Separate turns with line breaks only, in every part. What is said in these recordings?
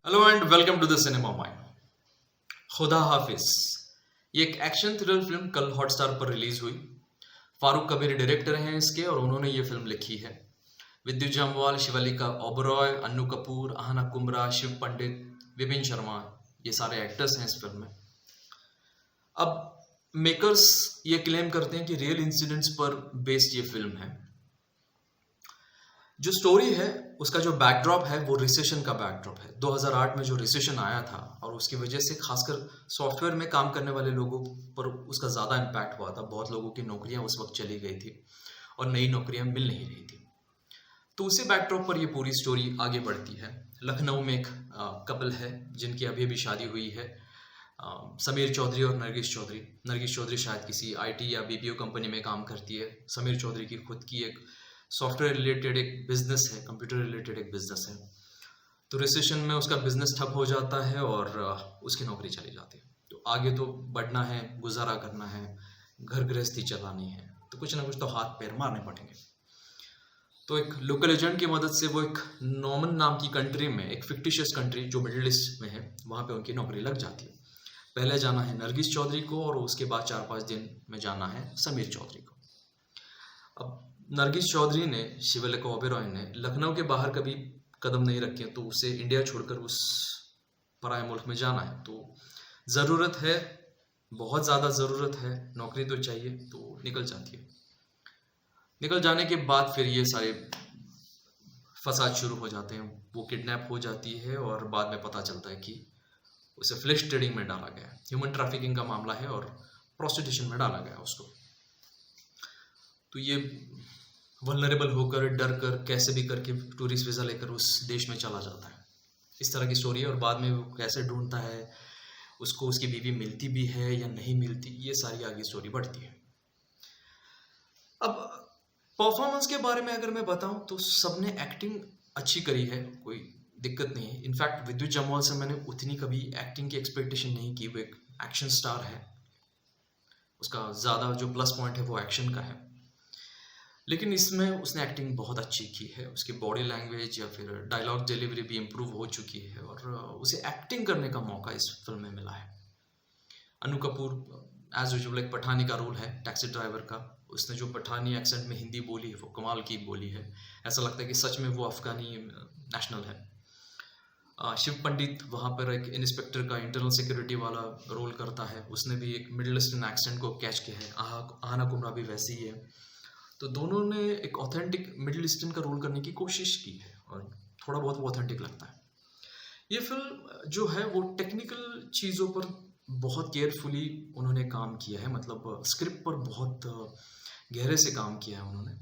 Hello and welcome to the cinema mind. Khuda Haafiz ये एक action thriller film कल Hotstar पर रिलीज हुई। फारूक कबीर डायरेक्टर हैं इसके और उन्होंने ये फिल्म लिखी है। विद्युत जामवाल, शिवलिका ओबरॉय, अन्नू कपूर, आहना कुमरा, शिव पंडित, विपिन शर्मा, ये सारे एक्टर्स हैं इस फिल्म में। अब मेकर्स ये क्लेम करते हैं कि रियल इंसिडेंट्स पर बेस्ड ये फिल्म है। जो स्टोरी है उसका जो बैकड्रॉप है वो रिसेशन का बैकड्रॉप है। 2008 में जो रिसेशन आया था और उसकी वजह से खासकर सॉफ्टवेयर में काम करने वाले लोगों पर उसका ज़्यादा इम्पैक्ट हुआ था। बहुत लोगों की नौकरियां उस वक्त चली गई थी और नई नौकरियां मिल नहीं रही थी। तो उसी बैकड्रॉप पर ये पूरी स्टोरी आगे बढ़ती है। लखनऊ में एक कपल है जिनकी अभी अभी शादी हुई है। समीर चौधरी और नरगिस चौधरी शायद किसी आईटी या बीपीओ कंपनी में काम करती है। समीर चौधरी की खुद की एक सॉफ्टवेयर रिलेटेड एक बिजनेस है, कंप्यूटर रिलेटेड एक बिजनेस है। तो रिसेशन में उसका बिजनेस ठप हो जाता है और उसकी नौकरी चली जाती है। तो आगे तो बढ़ना है, गुजारा करना है, घर गृहस्थी चलानी है, तो कुछ ना कुछ तो हाथ पैर मारने पड़ेंगे। तो एक लोकल एजेंट की मदद से वो एक नोमन नाम की कंट्री में, एक फिक्टिशियस कंट्री जो मिडिल ईस्ट में है, वहाँ पे उनकी नौकरी लग जाती है। पहले जाना है नरगिस चौधरी को और उसके बाद 4-5 दिन में जाना है समीर चौधरी को। अब नरगिस चौधरी ने, शिवलिका ओबेरॉय ने लखनऊ के बाहर कभी कदम नहीं रखे, तो उसे इंडिया छोड़कर उस पराए मुल्क में जाना है। तो ज़रूरत है, बहुत ज़्यादा ज़रूरत है, नौकरी तो चाहिए, तो निकल जाती है। निकल जाने के बाद फिर ये सारे फसाद शुरू हो जाते हैं। वो किडनैप हो जाती है और बाद में पता चलता है कि उसे फ्लैश ट्रेडिंग में डाला गया, ह्यूमन ट्रैफिकिंग का मामला है और प्रोस्टिट्यूशन में डाला गया उसको। तो ये वल्नरेबल होकर, डर कर, कैसे भी करके टूरिस्ट वीज़ा लेकर उस देश में चला जाता है। इस तरह की स्टोरी है और बाद में वो कैसे ढूंढता है, उसको उसकी बीवी मिलती भी है या नहीं मिलती, ये सारी आगे स्टोरी बढ़ती है। अब परफॉर्मेंस के बारे में अगर मैं बताऊं तो सबने एक्टिंग अच्छी करी है, कोई दिक्कत नहीं है। इनफैक्ट विद्युत जामवाल से मैंने उतनी कभी एक्टिंग की एक्सपेक्टेशन नहीं की। वो एक एक्शन स्टार है, उसका ज़्यादा जो प्लस पॉइंट है वो एक्शन का है। लेकिन इसमें उसने एक्टिंग बहुत अच्छी की है। उसकी बॉडी लैंग्वेज या फिर डायलॉग डिलीवरी भी इम्प्रूव हो चुकी है और उसे एक्टिंग करने का मौका इस फिल्म में मिला है। अन्नू कपूर एज यूजुअल एक पठानी का रोल है, टैक्सी ड्राइवर का। उसने जो पठानी एक्सेंट में हिंदी बोली है वो कमाल की बोली है। ऐसा लगता है कि सच में वो अफगानी नेशनल है। शिव पंडित वहाँ पर एक इंस्पेक्टर का इंटरनल सिक्योरिटी वाला रोल करता है। उसने भी एक मिडिल ईस्टर्न एक्सेंट को कैच किया है। आहना कुमरा भी वैसी ही है। तो दोनों ने एक ऑथेंटिक मिडिल ईस्टर्न का रोल करने की कोशिश की है और थोड़ा बहुत वो ऑथेंटिक लगता है। ये फिल्म जो है वो टेक्निकल चीज़ों पर बहुत केयरफुली उन्होंने काम किया है। मतलब स्क्रिप्ट पर बहुत गहरे से काम किया है उन्होंने।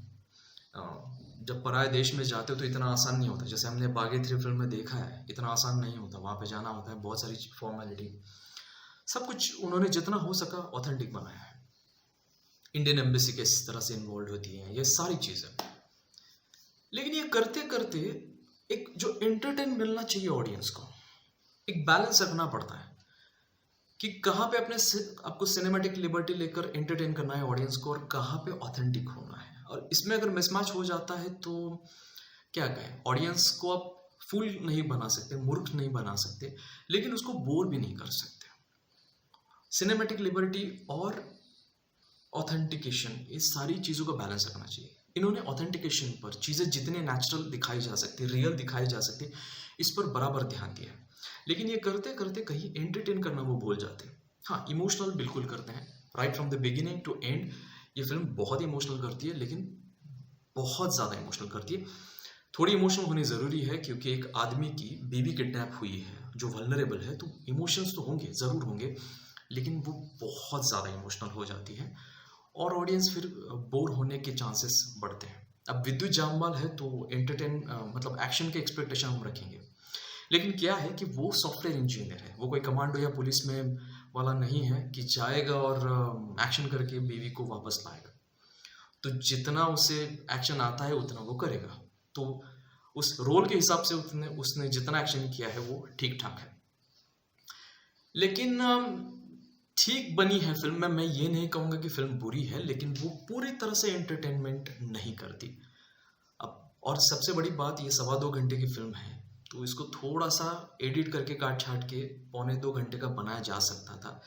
जब पराए देश में जाते हो तो इतना आसान नहीं होता। जैसे हमने बागी 3 फिल्म में देखा है, इतना आसान नहीं होता। वहाँ पे जाना होता है, बहुत सारी फॉर्मेलिटी, सब कुछ उन्होंने जितना हो सका ऑथेंटिक बनाया है। इंडियन एम्बेसी किस तरह से इन्वॉल्व होती है, ये सारी चीज़ें। लेकिन ये करते करते एक जो एंटरटेन मिलना चाहिए ऑडियंस को, एक बैलेंस रखना पड़ता है कि कहाँ पे आपको सिनेमैटिक लिबर्टी लेकर एंटरटेन करना है ऑडियंस को और कहाँ पे ऑथेंटिक होना है। और इसमें अगर मिसमैच हो जाता है तो क्या कहें, ऑडियंस को आप फूल नहीं बना सकते, मूर्ख नहीं बना सकते, लेकिन उसको बोर भी नहीं कर सकते। सिनेमैटिक लिबर्टी और ऑथेंटिकेशन, इस सारी चीज़ों का बैलेंस रखना चाहिए। इन्होंने ऑथेंटिकेशन पर, चीज़ें जितने नेचुरल दिखाई जा सकती, रियल दिखाई जा सकती, इस पर बराबर ध्यान दिया है। लेकिन ये करते करते कहीं एंटरटेन करना वो भूल जाते हैं। हाँ, इमोशनल बिल्कुल करते हैं, right from the beginning to end. ये फिल्म बहुत इमोशनल करती है, लेकिन बहुत ज़्यादा इमोशनल करती है। थोड़ी इमोशनल होनी ज़रूरी है क्योंकि एक आदमी की बीवी किडनैप हुई है जो वल्नरेबल है, तो इमोशंस तो होंगे, ज़रूर होंगे, लेकिन वो बहुत ज़्यादा इमोशनल हो जाती है और ऑडियंस फिर बोर होने के चांसेस बढ़ते हैं। अब विद्युत जामवाल है तो एंटरटेन मतलब एक्शन के एक्सपेक्टेशन हम रखेंगे, लेकिन क्या है कि वो सॉफ्टवेयर इंजीनियर है, वो कोई कमांडो या पुलिस में वाला नहीं है कि जाएगा और एक्शन करके बीवी को वापस लाएगा। तो जितना उसे एक्शन आता है उतना वो करेगा। तो उस रोल के हिसाब से उसने जितना एक्शन किया है वो ठीक ठाक है। लेकिन ठीक बनी है फिल्म में, मैं ये नहीं कहूँगा कि फिल्म बुरी है, लेकिन वो पूरी तरह से एंटरटेनमेंट नहीं करती। अब और सबसे बड़ी बात, ये 2.25 घंटे की फिल्म है तो इसको थोड़ा सा एडिट करके काट छाट के 1.25 घंटे का बनाया जा सकता था,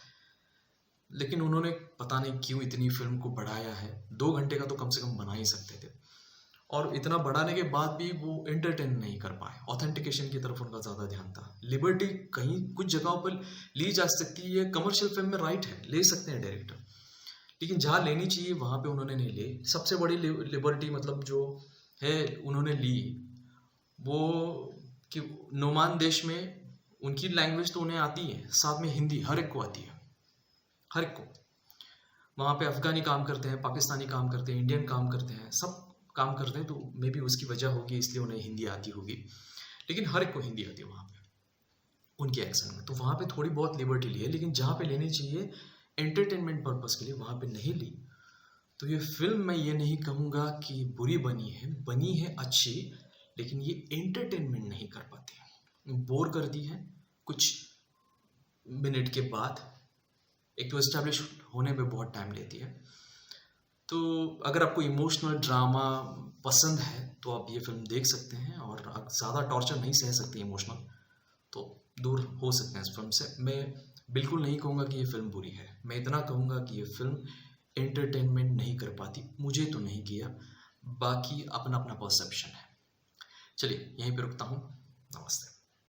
लेकिन उन्होंने पता नहीं क्यों इतनी फिल्म को बढ़ाया है। 2 घंटे का तो कम से कम बना ही सकते थे, और इतना बढ़ाने के बाद भी वो एंटरटेन नहीं कर पाए। ऑथेंटिकेशन की तरफ उनका ज़्यादा ध्यान था। लिबर्टी कहीं कुछ जगहों पर ली जा सकती है, कमर्शियल फिल्म में राइट है, ले सकते हैं डायरेक्टर, लेकिन जहाँ लेनी चाहिए वहाँ पे उन्होंने नहीं ले। सबसे बड़ी लिबर्टी मतलब जो है उन्होंने ली वो कि नोमान देश में उनकी लैंग्वेज तो उन्हें आती है, साथ में हिंदी हर एक को आती है, हर एक को। वहाँ पे अफगानी काम करते हैं, पाकिस्तानी काम करते हैं, इंडियन काम करते हैं, सब काम करते हैं, तो मे बी उसकी वजह होगी, इसलिए उन्हें हिंदी आती होगी, लेकिन हर एक को हिंदी आती है वहाँ पे उनके एक्सेंट में। तो वहाँ पे थोड़ी बहुत लिबर्टी ली है, लेकिन जहाँ पे लेनी चाहिए एंटरटेनमेंट पर्पस के लिए वहाँ पे नहीं ली। तो ये फिल्म मैं ये नहीं कहूँगा कि बुरी बनी है अच्छी, लेकिन ये एंटरटेनमेंट नहीं कर पाती, बोर कर दी है कुछ मिनट के बाद। एक तो एस्टैब्लिश होने में बहुत टाइम लेती है। तो अगर आपको इमोशनल ड्रामा पसंद है तो आप ये फिल्म देख सकते हैं, और ज़्यादा टॉर्चर नहीं सह सकते इमोशनल तो दूर हो सकते हैं इस फिल्म से। मैं बिल्कुल नहीं कहूँगा कि ये फिल्म बुरी है, मैं इतना कहूँगा कि ये फिल्म एंटरटेनमेंट नहीं कर पाती, मुझे तो नहीं किया, बाकी अपना अपना परसेप्शन है। चलिए यहीं पे रुकता हूँ, नमस्ते।